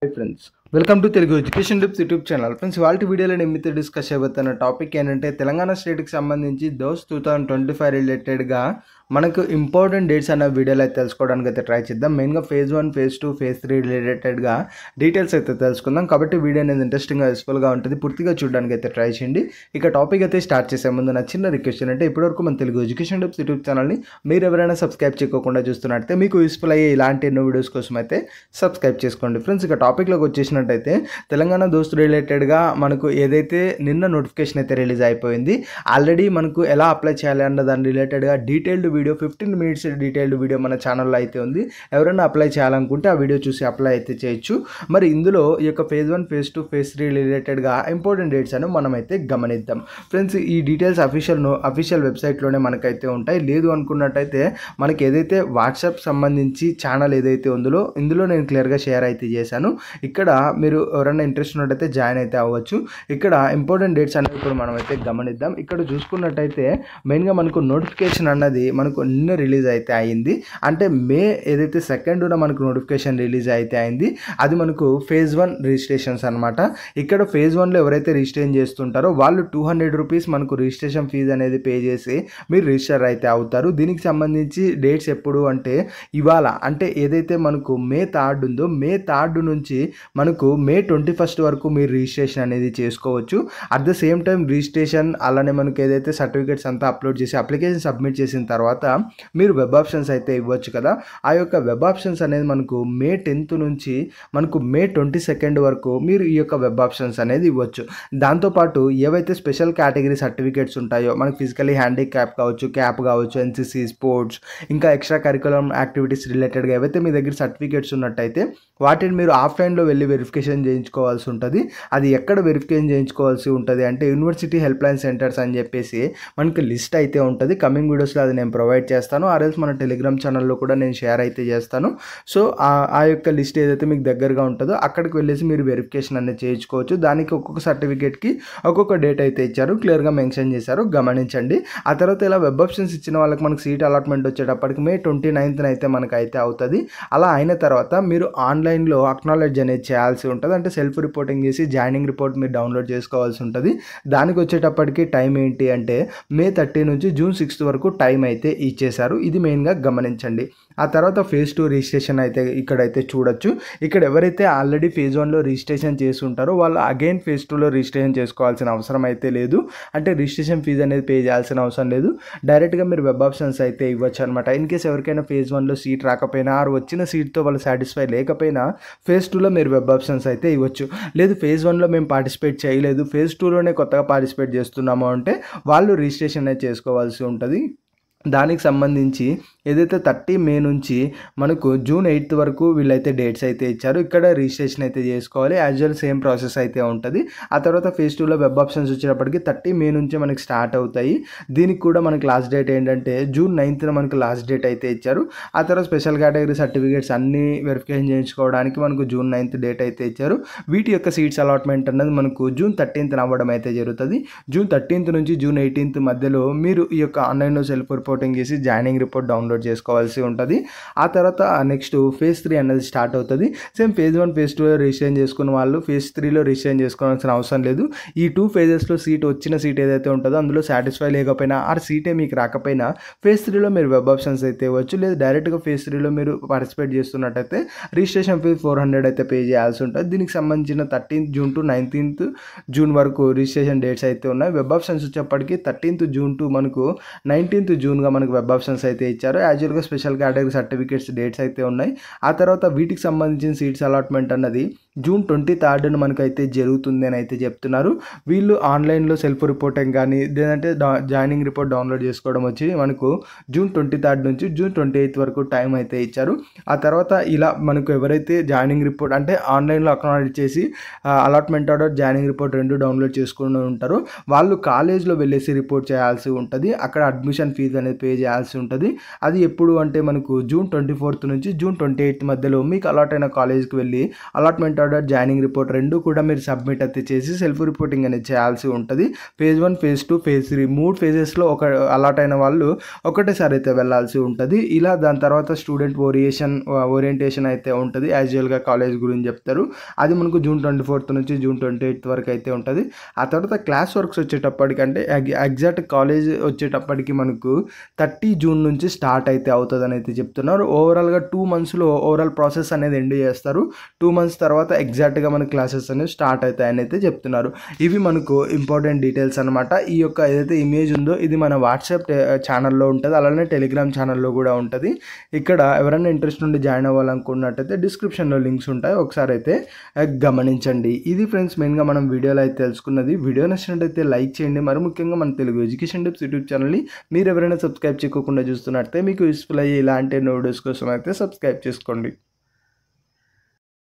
Hi friends, welcome to Telugu education tips YouTube channel. Friends, వాళ్ళ వీడియోలో నేను మీతో డిస్కస్ చేయబోతున్న టాపిక్ ఏంటంటే తెలంగాణ స్టేట్కి సంబంధించి దోస్ 2025 రిలేటెడ్గా మనకు ఇంపార్టెంట్ డేట్స్ అన్న వీడియోలో అయితే తెలుసుకోవడానికి అయితే ట్రై చేద్దాం. మెయిన్గా ఫేజ్ 1, ఫేజ్ 2, ఫేజ్ 3 రిలేటెడ్గా డీటెయిల్స్ అయితే తెలుసుకుందాం. కాబట్టి వీడియో అనేది ఇంట్రెస్టింగ్గా యూస్ఫుల్గా ఉంటుంది, పూర్తిగా చూడడానికి అయితే ట్రై చేయండి. ఇక టాపిక్ అయితే స్టార్ట్ చేసే ముందు నా చిన్న రిక్వెస్ట్ ఏంటంటే ఇప్పటివరకు మన తెలుగు ఎడ్యుకేషన్ టిప్స్ యూట్యూబ్ ఛానల్ని మీరు ఎవరైనా సబ్స్క్రైబ్ చేయకుండా చూస్తున్నట్టయితే మీకు యూస్ఫుల్ అయ్యే ఇలాంటి ఎన్నో వీడియోస్ కోసం అయితే సబ్స్క్రైబ్ చేసుకోండి. ఫ్రెండ్స్, ఇక టాపిక్లోకి వచ్చేసినట్టయితే తెలంగాణ దోస్తు రిలేటెడ్గా మనకు ఏదైతే నిన్న నోటిఫికేషన్ అయితే రిలీజ్ అయిపోయింది, ఆల్రెడీ మనకు ఎలా అప్లై చేయాలి అన్న దాని రిలేటెడ్గా detailed video 15 minutes detailed video మన ఛానల్లో అయితే ఉంది. ఎవరైనా అప్లై చేయాలనుకుంటే ఆ వీడియో చూసి అప్లై అయితే చేయొచ్చు. మరి ఇందులో ఈ యొక్క ఫేజ్ 1, ఫేజ్ 2, ఫేజ్ 3 రిలేటెడ్గా ఇంపార్టెంట్ డేట్స్ అని మనమైతే గమనిద్దాం. ఫ్రెండ్స్, ఈ డీటెయిల్స్ అఫీషియల్ వెబ్సైట్లోనే మనకైతే ఉంటాయి. లేదు అనుకున్నట్టయితే మనకి ఏదైతే వాట్సాప్ సంబంధించి ఛానల్ ఏదైతే ఉందో ఇందులో నేను క్లియర్గా షేర్ అయితే చేశాను. ఇక్కడ మీరు ఎవరైనా ఇంట్రెస్ట్ ఉన్నట్టయితే జాయిన్ అయితే అవ్వచ్చు. ఇక్కడ ఇంపార్టెంట్ డేట్స్ అనేవి ఇప్పుడు మనం అయితే గమనిద్దాం. ఇక్కడ చూసుకున్నట్టయితే మెయిన్గా మనకు నోటిఫికేషన్ అన్నది మనకు నిన్న రిలీజ్ అయితే అయింది. అంటే మే ఏదైతే 2న మనకు నోటిఫికేషన్ రిలీజ్ అయితే అయింది, అది మనకు ఫేజ్ 1 రిజిస్ట్రేషన్స్ అనమాట. ఇక్కడ ఫేజ్ 1లో ఎవరైతే రిజిస్ట్రేషన్ చేస్తుంటారో వాళ్ళు 200 రూపీస్ మనకు రిజిస్ట్రేషన్ ఫీజు అనేది పే చేసి మీరు రిజిస్టర్ అయితే అవుతారు. దీనికి సంబంధించి డేట్స్ ఎప్పుడు అంటే ఇవాళ, అంటే ఏదైతే మనకు మే 3 ఉందో మే 3 నుంచి మనకు మే 21 వరకు మీరు రిజిస్ట్రేషన్ అనేది చేసుకోవచ్చు. At the same time registration అలానే మనకు ఏదైతే సర్టిఫికేట్స్ అంతా అప్లోడ్ చేసి అప్లికేషన్ సబ్మిట్ చేసిన తర్వాత మీరు వెబ్ ఆప్షన్స్ అయితే ఇవ్వచ్చు కదా. ఆ యొక్క వెబ్ ఆప్షన్స్ అనేది మనకు మే 10th నుంచి మనకు మే 22 వరకు మీరు ఈ యొక్క వెబ్ ఆప్షన్స్ అనేది ఇవ్వచ్చు. దాంతోపాటు ఏవైతే స్పెషల్ కేటగిరీ సర్టిఫికేట్స్ ఉంటాయో మనకు ఫిజికలీ హ్యాండిక్యాప్ కావచ్చు, క్యాప్ కావచ్చు, ఎన్సీసీ, స్పోర్ట్స్, ఇంకా ఎక్స్ట్రా కరికులం యాక్టివిటీస్ రిలేటెడ్గా ఏవైతే మీ దగ్గర సర్టిఫికేట్స్ ఉన్నట్టయితే వాటిని మీరు ఆఫ్లైన్లో వెళ్ళి వెరిఫికేషన్ చేయించుకోవాల్సి ఉంటుంది. అది ఎక్కడ వెరిఫికేషన్ చేయించుకోవాల్సి ఉంటుంది అంటే యూనివర్సిటీ హెల్ప్ లైన్ సెంటర్స్ అని చెప్పేసి మనకి లిస్ట్ అయితే ఉంటుంది. కమింగ్ వీడియోస్లో అది నేను ప్రొవైడ్ చేస్తాను, ఆర్ఎల్స్ మన టెలిగ్రామ్ ఛానల్లో కూడా నేను షేర్ అయితే చేస్తాను. సో ఆ యొక్క లిస్ట్ ఏదైతే మీకు దగ్గరగా ఉంటుందో అక్కడికి వెళ్ళేసి మీరు వెరిఫికేషన్ అనేది చేయించుకోవచ్చు. దానికి ఒక్కొక్క సర్టిఫికేట్కి ఒక్కొక్క డేట్ అయితే ఇచ్చారు, క్లియర్గా మెన్షన్ చేశారు, గమనించండి. ఆ తర్వాత ఇలా వెబ్ ఆప్షన్స్ ఇచ్చిన వాళ్ళకి మనకు సీట్ అలాట్మెంట్ వచ్చేటప్పటికి మే 29th అయితే మనకైతే అవుతుంది. అలా అయిన తర్వాత మీరు ఆన్లైన్లో అక్నాలెడ్జ్ అనేది చేయాల్సి ఉంటుంది. అంటే సెల్ఫ్ రిపోర్టింగ్ చేసి జాయినింగ్ రిపోర్ట్ మీరు డౌన్లోడ్ చేసుకోవాల్సి ఉంటుంది. దానికి వచ్చేటప్పటికి టైం ఏంటి అంటే మే 30 నుంచి జూన్ 6 వరకు టైం అయితే ఇచ్చేశారు. ఇది మెయిన్గా గమనించండి. ఆ తర్వాత ఫేజ్ 2 రిజిస్ట్రేషన్ అయితే ఇక్కడైతే చూడొచ్చు. ఇక్కడ ఎవరైతే ఆల్రెడీ ఫేజ్ 1లో రిజిస్ట్రేషన్ చేసి ఉంటారో వాళ్ళు అగైన్ ఫేజ్ 2లో రిజిస్ట్రేషన్ చేసుకోవాల్సిన అవసరం అయితే లేదు. అంటే రిజిస్ట్రేషన్ ఫీజు అనేది పే చేయాల్సిన అవసరం లేదు. డైరెక్ట్గా మీరు వెబ్ ఆప్షన్స్ అయితే ఇవ్వచ్చు అనమాట. ఇన్ కేస్ ఎవరికైనా ఫేజ్ 1లో సీట్ రాకపోయినా ఆరు వచ్చిన సీట్తో వాళ్ళు సాటిస్ఫై లేకపోయినా ఫేజ్ 2లో మీరు వెబ్ ఆప్షన్స్ అయితే ఇవ్వచ్చు. లేదు ఫేజ్ 1లో మేము పార్టిసిపేట్ చేయలేదు, ఫేజ్ 2లోనే కొత్తగా పార్టిసిపేట్ చేస్తున్నాము అంటే వాళ్ళు రిజిస్ట్రేషన్ అనేది చేసుకోవాల్సి ఉంటుంది. దానికి సంబంధించి ఏదైతే 30 మే నుంచి మనకు జూన్ 8 వరకు వీళ్ళైతే డేట్స్ అయితే ఇచ్చారు. ఇక్కడ రిజిస్ట్రేషన్ అయితే చేసుకోవాలి. యాజువల్ సేమ్ ప్రాసెస్ అయితే ఉంటుంది. ఆ తర్వాత ఫేజ్ 2లో వెబ్ ఆప్షన్స్ వచ్చేటప్పటికి 30 మే నుంచి మనకి స్టార్ట్ అవుతాయి. దీనికి కూడా మనకి లాస్ట్ డేట్ ఏంటంటే జూన్ 9th మనకు లాస్ట్ డేట్ అయితే ఇచ్చారు. ఆ తర్వాత స్పెషల్ కేటగిరీ సర్టిఫికేట్స్ అన్నీ వెరిఫికేషన్ చేయించుకోవడానికి మనకు జూన్ 9th డేట్ అయితే ఇచ్చారు. వీటి యొక్క సీట్స్ అలాట్మెంట్ అన్నది మనకు జూన్ 13th అవ్వడం అయితే జరుగుతుంది. జూన్ 13th నుంచి జూన్ 18th మధ్యలో మీరు ఈ యొక్క ఆన్లైన్లో సెల్ఫ్ రిపోర్టింగ్ చేసి జాయినింగ్ రిపోర్ట్ డౌన్లోడ్ చేసుకోవాల్సి ఉంటుంది. ఆ తర్వాత నెక్స్ట్ ఫేజ్ 3 అనేది స్టార్ట్ అవుతుంది. సేమ్ ఫేజ్ 1, ఫేజ్ 2లో రిజిస్ట్రేషన్ చేసుకున్న వాళ్ళు ఫేజ్ 3లో రిజిస్ట్రేషన్ చేసుకోవాల్సిన అవసరం లేదు. ఈ 2 phases వచ్చిన సీట్ ఏదైతే ఉంటుందో అందులో సాటిస్ఫై లేకపోయినా ఆ సీటే మీకు రాకపోయినా ఫేజ్ 3లో మీరు వెబ్ ఆప్షన్స్ అయితే ఇవ్వచ్చు. లేదు డైరెక్ట్గా ఫేజ్ 3లో మీరు పార్టిసిపేట్ చేస్తున్నట్టయితే రిజిస్ట్రేషన్ ఫీజ్ 400 అయితే పే చేయాల్సి ఉంటుంది. దీనికి సంబంధించిన 13th June to 19th June వరకు రిజిస్ట్రేషన్ డేట్స్ అయితే ఉన్నాయి. వెబ్ ఆప్షన్స్ వచ్చేప్పటికి 13th జూన్ టు మనకు 19th జూన్గా మనకు వెబ్ ఆప్షన్స్ అయితే ఇచ్చారు. యాజువల్గా స్పెషల్ కేటగిరీ సర్టిఫికేట్స్ డేట్స్ అయితే ఉన్నాయి. ఆ తర్వాత వీటికి సంబంధించిన సీట్స్ అలాట్మెంట్ అన్నది జూన్ 23rd మనకైతే జరుగుతుంది అని అయితే చెప్తున్నారు. వీళ్ళు ఆన్లైన్లో సెల్ఫ్ రిపోర్టింగ్ కానీ లేదంటే జాయినింగ్ రిపోర్ట్ డౌన్లోడ్ చేసుకోవడం వచ్చి మనకు జూన్ 23rd నుంచి జూన్ 28th వరకు టైం అయితే ఇచ్చారు. ఆ తర్వాత ఇలా మనకు ఎవరైతే జాయినింగ్ రిపోర్ట్ అంటే ఆన్లైన్లో అక్నాలెడ్జ్ చేసి అలాట్మెంట్ ఆర్డర్ జాయినింగ్ రిపోర్ట్ రెండు డౌన్లోడ్ చేసుకుని ఉంటారో వాళ్ళు కాలేజ్లో వెళ్ళేసి రిపోర్ట్ చేయాల్సి ఉంటుంది. అక్కడ అడ్మిషన్ ఫీజు అనేది పే చేయాల్సి ఉంటుంది. అది ఎప్పుడు అంటే మనకు జూన్ 24th నుంచి జూన్ 28th మధ్యలో మీకు అలాట్ అయిన కాలేజ్కి వెళ్ళి అలాట్మెంట్ రికార్డెడ్ జాయినింగ్ రిపోర్ట్ రెండు కూడా మీరు సబ్మిట్ అయితే చేసి సెల్ఫ్ రిపోర్టింగ్ అనేది చేయాల్సి ఉంటుంది. ఫేజ్ 1, ఫేజ్ 2, ఫేజ్ 3 3 ఫేజెస్లో అలాట్ అయిన వాళ్ళు ఒకటేసారి అయితే వెళ్ళాల్సి ఉంటుంది. ఇలా దాని తర్వాత స్టూడెంట్ ఓరియంటేషన్ అయితే ఉంటుంది. యాజువల్గా కాలేజ్ గురించి చెప్తారు. అది మనకు జూన్ 24 నుంచి జూన్ 28 వరకు అయితే ఉంటుంది. ఆ తర్వాత క్లాస్ వర్క్స్ వచ్చేటప్పటికంటే ఎగ్జాక్ట్ కాలేజ్ వచ్చేటప్పటికి మనకు 30 జూన్ నుంచి స్టార్ట్ అయితే అవుతుందని అయితే చెప్తున్నారు. ఓవరాల్గా 2 మంత్స్లో ఓవరాల్ ప్రాసెస్ అనేది ఎండ్ చేస్తారు. 2 మంత్స్ తర్వాత ఎగ్జాక్ట్గా మన క్లాసెస్ అనేవి స్టార్ట్ అవుతాయని అయితే చెప్తున్నారు. ఇవి మనకు ఇంపార్టెంట్ డీటెయిల్స్ అనమాట. ఈ యొక్క ఏదైతే ఇమేజ్ ఉందో ఇది మన వాట్సాప్ ఛానల్లో ఉంటుంది, అలానే టెలిగ్రామ్ ఛానల్లో కూడా ఉంటుంది. ఇక్కడ ఎవరైనా ఇంట్రెస్ట్ ఉండి జాయిన్ అవ్వాలనుకున్నట్టయితే డిస్క్రిప్షన్లో లింక్స్ ఉంటాయి, ఒకసారి అయితే గమనించండి. ఇది ఫ్రెండ్స్ మెయిన్గా మనం వీడియోలో అయితే తెలుసుకున్నది. వీడియో నచ్చినట్టయితే లైక్ చేయండి. మరి ముఖ్యంగా మన తెలుగు ఎడ్యుకేషన్ టిప్స్ యూట్యూబ్ ఛానల్ని మీరు ఎవరైనా సబ్స్క్రైబ్ చేయకుండా చూస్తున్నట్టయితే మీకు యూస్ఫుల్ అయ్యే ఇలాంటి వీడియోస్ కోసం అయితే సబ్స్క్రైబ్ చేసుకోండి.